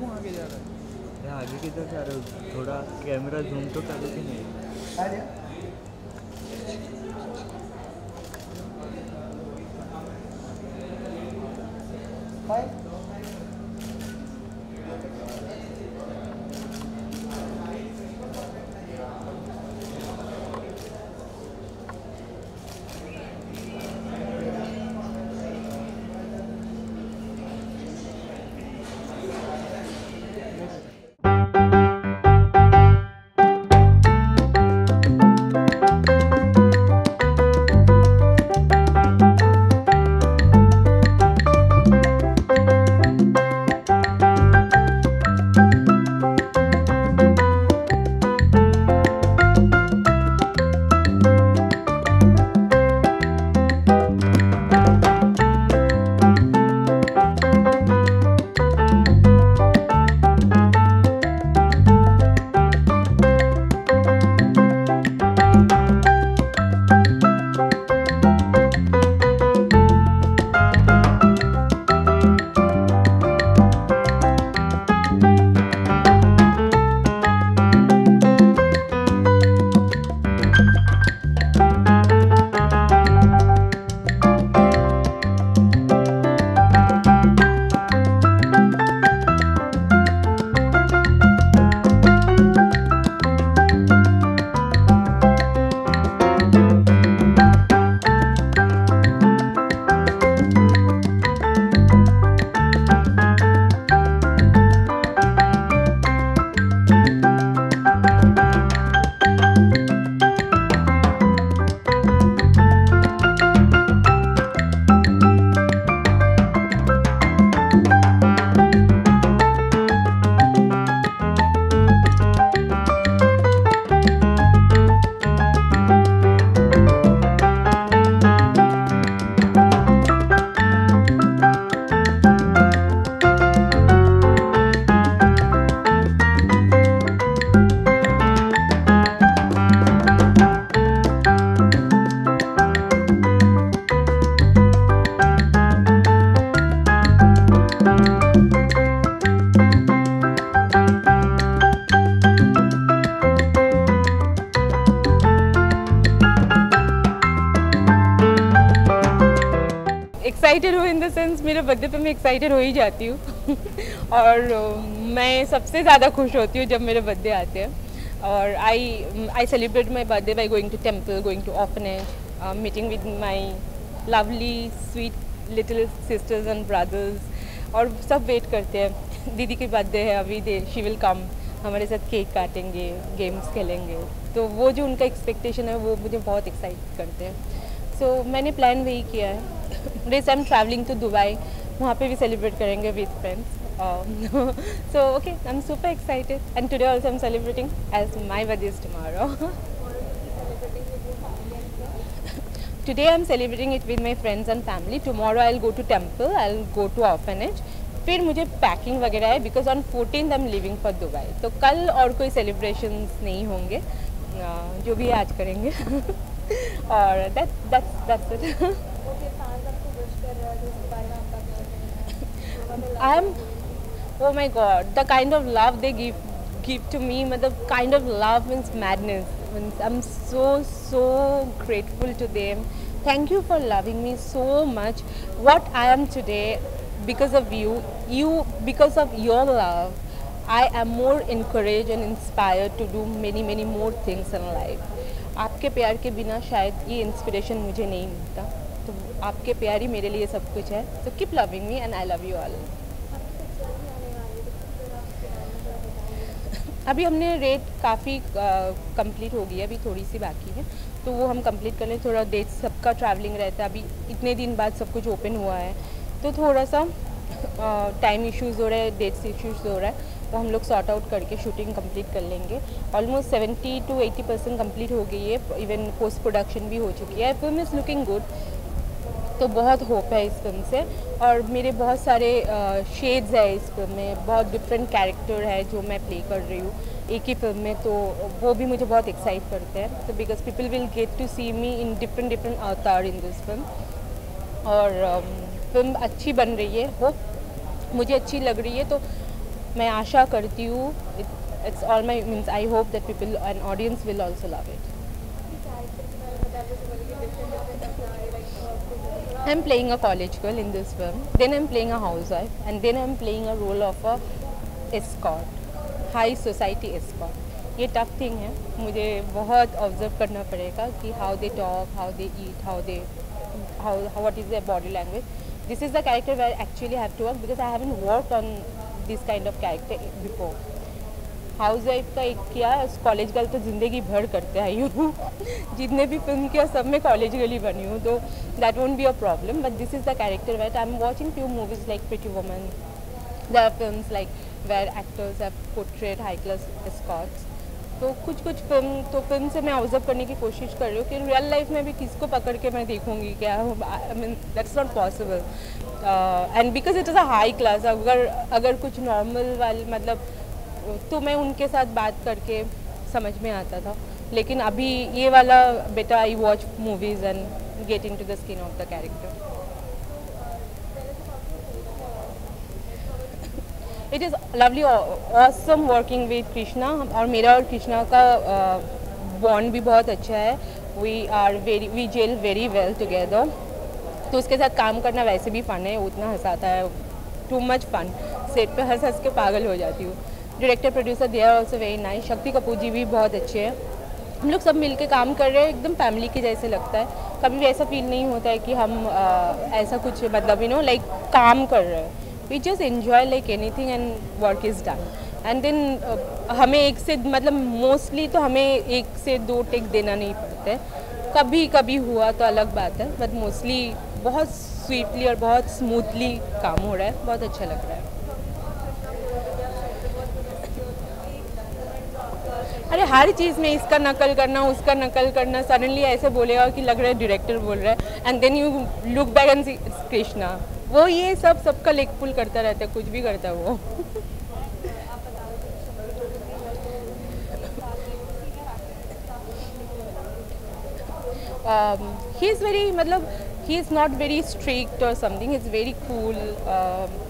क्यों आगे जा रहा है? मैं आगे किधर जा रहा हूँ? थोड़ा कैमरा जूम तो करो कि नहीं? एक्साइटेड हूँ इन द सेंस मेरे बर्थडे पे मैं एक्साइटेड हो ही जाती हूँ और मैं सबसे ज़्यादा खुश होती हूँ जब मेरे बर्थडे आते हैं और I celebrate my birthday by going to temple, going to orphanage, meeting with my lovely sweet little sisters and brothers और सब वेट करते हैं। दीदी की बर्थडे है अभी, शी विल कम, हमारे साथ केक काटेंगे, गेम्स खेलेंगे, तो वो जो उनका एक्सपेक्टेशन है वो मुझे बहुत एक्साइट करते हैं। सो मैंने प्लान वही किया है। This I am travelling to Dubai, वहाँ पे भी सेलिब्रेट करेंगे with friends. So okay, I'm super excited and today also I'm celebrating as my birthday is tomorrow. Today I'm celebrating it with my friends and family. Tomorrow I'll go to temple, I'll go to orphanage. फिर मुझे packing वगैरह है because on 14th I'm leaving for Dubai. तो कल और कोई celebrations नहीं होंगे, जो भी आज करेंगे और that's it. I am, oh my God, the kind of love they give to me, मतलब kind of love means madness. Means I'm so grateful to them. Thank you for loving me so much. What I am today because of you because of your love, I am more encouraged and inspired to do many more things in life. आपके प्यार के बिना शायद ये inspiration मुझे नहीं मिलता, तो आपके प्यार ही मेरे लिए सब कुछ है. So keep loving me and I love you all. अभी हमने रेट काफ़ी कंप्लीट हो गई है, अभी थोड़ी सी बाकी है, तो वो हम कंप्लीट कर लें. थोड़ा डेट सबका ट्रैवलिंग रहता है, अभी इतने दिन बाद सब कुछ ओपन हुआ है, तो थोड़ा सा टाइम इश्यूज़ हो रहा है, डेट्स इश्यूज़ हो रहा है, तो हम लोग सॉर्ट आउट करके शूटिंग कंप्लीट कर लेंगे. ऑलमोस्ट 70 to 80% कंप्लीट हो गई है, इवन पोस्ट प्रोडक्शन भी हो चुकी है. फिल्म इज़ लुकिंग गुड, तो बहुत होप है इस फिल्म से. और मेरे बहुत सारे शेड्स है इस फिल्म में, बहुत डिफरेंट कैरेक्टर है जो मैं प्ले कर रही हूँ एक ही फिल्म में, तो वो भी मुझे बहुत एक्साइट करते हैं. तो because people will get to see me in different avatar in this film. और फिल्म अच्छी बन रही है, होप मुझे अच्छी लग रही है, तो मैं आशा करती हूँ it's all my means I hope that people and audience will also love it. I'm playing a college girl in this film. Then I'm playing a housewife, and then I'm playing a role of a escort, high society escort. ये tough thing है, मुझे बहुत observe करना पड़ेगा कि how they talk, how they eat, how what is their body language. This is the character where actually have to work because I haven't worked on this kind of character before. Housewife का एक किया, college girl तो ज़िंदगी भर करते आई हूँ. जितने भी फिल्म किया सब में कॉलेज गर्ल ही बनी हूँ, तो that won't be a problem. But this is the character wait I am watching few movies like pretty woman. There are films like where actors have portrayed high class escorts. तो कुछ film से मैं observe करने की कोशिश कर रही हूँ कि रियल लाइफ में भी किसको पकड़ के मैं देखूँगी क्या. I mean that's not possible. And because it is a high class, अगर कुछ नॉर्मल वाले मतलब तो मैं उनके साथ बात करके समझ में आता था. लेकिन अभी ये वाला बेटा I watch movies and get into the skin of the character. It is lovely awesome working with Krishna. और मेरा और कृष्णा का बॉन्ड भी बहुत अच्छा है. We gel very well together. तो उसके साथ काम करना वैसे भी फ़न है, उतना हंसाता है, टू मच फन. सेट पे हंस के पागल हो जाती हूँ. Director producer they are also very nice. Shakti Kapoor जी भी बहुत अच्छे हैं. हम लोग सब मिलके काम कर रहे हैं, एकदम फैमिली के जैसे लगता है. कभी भी ऐसा फील नहीं होता है कि हम ऐसा कुछ मतलब लाइक काम कर रहे हैं. We just enjoy like anything and work is done. And then हमें एक से मतलब मोस्टली तो हमें 1 से 2 टेक देना नहीं पड़ते. कभी कभी हुआ तो अलग बात है, बट मोस्टली बहुत स्वीटली और बहुत स्मूथली काम हो रहा है. बहुत अच्छा लग रहा है. अरे हर चीज़ में इसका नकल करना, उसका नकल करना. सडनली ऐसे बोलेगा कि लग रहा है डायरेक्टर बोल रहा है, and then you look back and see it's Krishna. वो ये सबका लेग पुल करता रहता है, कुछ भी करता है वो. ही इज़ वेरी मतलब he is not very strict और समथिंग. Is very cool.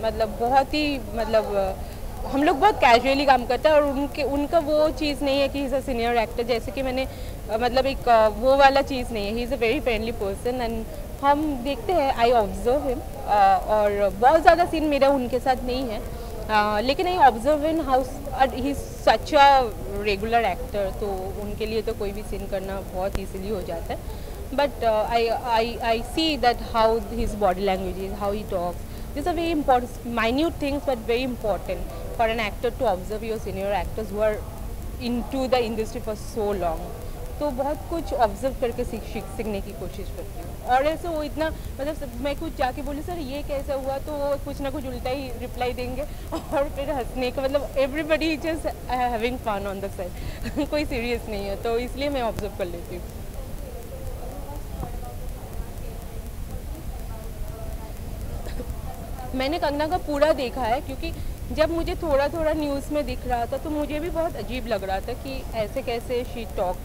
मतलब बहुत ही मतलब हम लोग बहुत कैजुअली काम करते हैं. और उनका वो चीज़ नहीं है कि इज़ अ सीनियर एक्टर, जैसे कि मैंने मतलब एक वो वाला चीज़ नहीं है. He is a very friendly person and हम देखते हैं, आई ऑब्जर्व हिम. और बहुत ज़्यादा सीन मेरा उनके साथ नहीं है, लेकिन I observe in house. He is such a regular actor, तो उनके लिए तो कोई भी सीन करना बहुत ईजिली हो जाता है. But I see that how his body language is, how he talks. These are very important, minute things, but very important for an actor to observe your senior actors who are into the industry for so long. तो बहुत कुछ observe करके सीखने की कोशिश करती हूँ. और ऐसे वो इतना मतलब मैं कुछ जाके बोली सर ये कैसे हुआ, तो वो कुछ ना कुछ उल्टा ही रिप्लाई देंगे और फिर हंसने का मतलब everybody just having fun on the set. कोई सीरियस नहीं है, तो इसलिए मैं ऑब्जर्व कर लेती हूँ. मैंने कंगना का पूरा देखा है, क्योंकि जब मुझे थोड़ा थोड़ा न्यूज़ में दिख रहा था तो मुझे भी बहुत अजीब लग रहा था कि ऐसे कैसे she talk,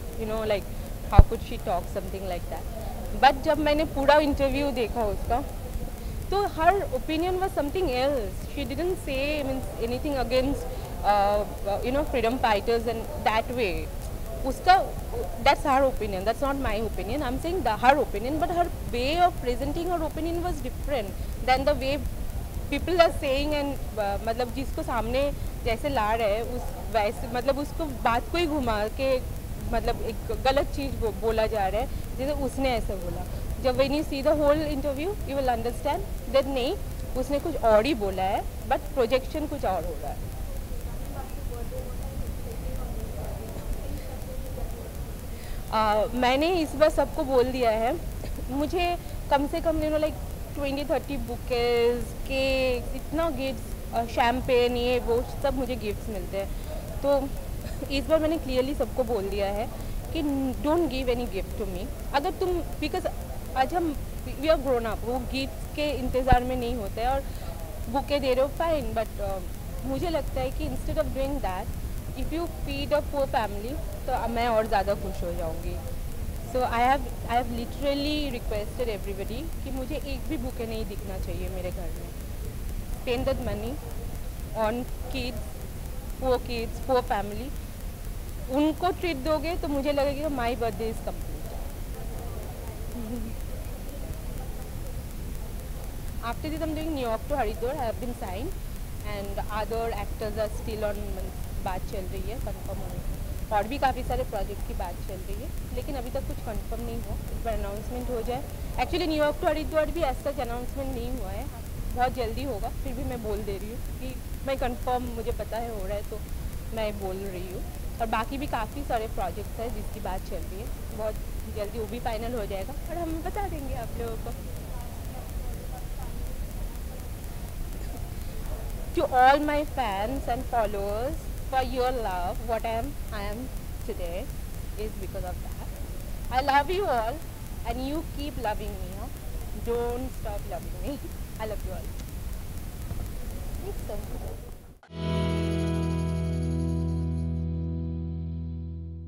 like how could she talk something like that. But जब मैंने पूरा इंटरव्यू देखा उसका, तो her opinion was something else. She didn't say means anything against freedom fighters and that way. उसका that's her opinion, that's not my opinion. I am saying her opinion, but her way of presenting her opinion was different than the way people are saying. And मतलब जिसको सामने जैसे ला रहे हैं उस वैसे मतलब उसको बात को ही घुमा के मतलब एक गलत चीज़ बोला जा रहा है, जैसे उसने ऐसा बोला. जब when you see the whole interview you will understand that नहीं, उसने कुछ और ही बोला है, बट प्रोजेक्शन कुछ और हो रहा है. मैंने इस बार सबको बोल दिया है. मुझे कम से कम लाइक 20-30 बुकेज के इतना गिफ्ट, शैम्पेन, ये वो सब मुझे गिफ्ट्स मिलते हैं. तो इस बार मैंने क्लियरली सबको बोल दिया है कि don't give any gift to me. अगर तुम बिकॉज आज हम वी आर ग्रोन अप, वो गिफ्ट के इंतज़ार में नहीं होते हैं. और बुके दे रहे हो फाइन, बट मुझे लगता है कि instead of doing that if you feed a poor family तो मैं और ज़्यादा खुश हो जाऊँगी. So I have literally requested everybody कि मुझे एक भी बुके नहीं दिखना चाहिए मेरे घर में. Spend that money on kids poor family, उनको ट्रीट दोगे तो मुझे लगेगा my birthday is complete. After this, I'm doing New York to Haridwar. I have been signed, and other actors are still on. बात चल रही है कंफर्म होने की, और भी काफ़ी सारे प्रोजेक्ट की बात चल रही है, लेकिन अभी तक कुछ कंफर्म नहीं हुआ. इस बार अनाउंसमेंट हो जाए. एक्चुअली न्यूयॉर्क टू हरिद्वार भी ऐसा अनाउंसमेंट नहीं हुआ है, बहुत जल्दी होगा. फिर भी मैं बोल दे रही हूँ कि मैं कंफर्म, मुझे पता है हो रहा है, तो मैं बोल रही हूँ. और बाकी भी काफ़ी सारे प्रोजेक्ट्स हैं जिसकी बात चल रही है, बहुत जल्दी वो भी फाइनल हो जाएगा और हम बता देंगे आप लोगों को. To all my fans and followers, for your love, what I am today is because of that. I love you all, and you keep loving me. Huh? Don't stop loving me. I love you all.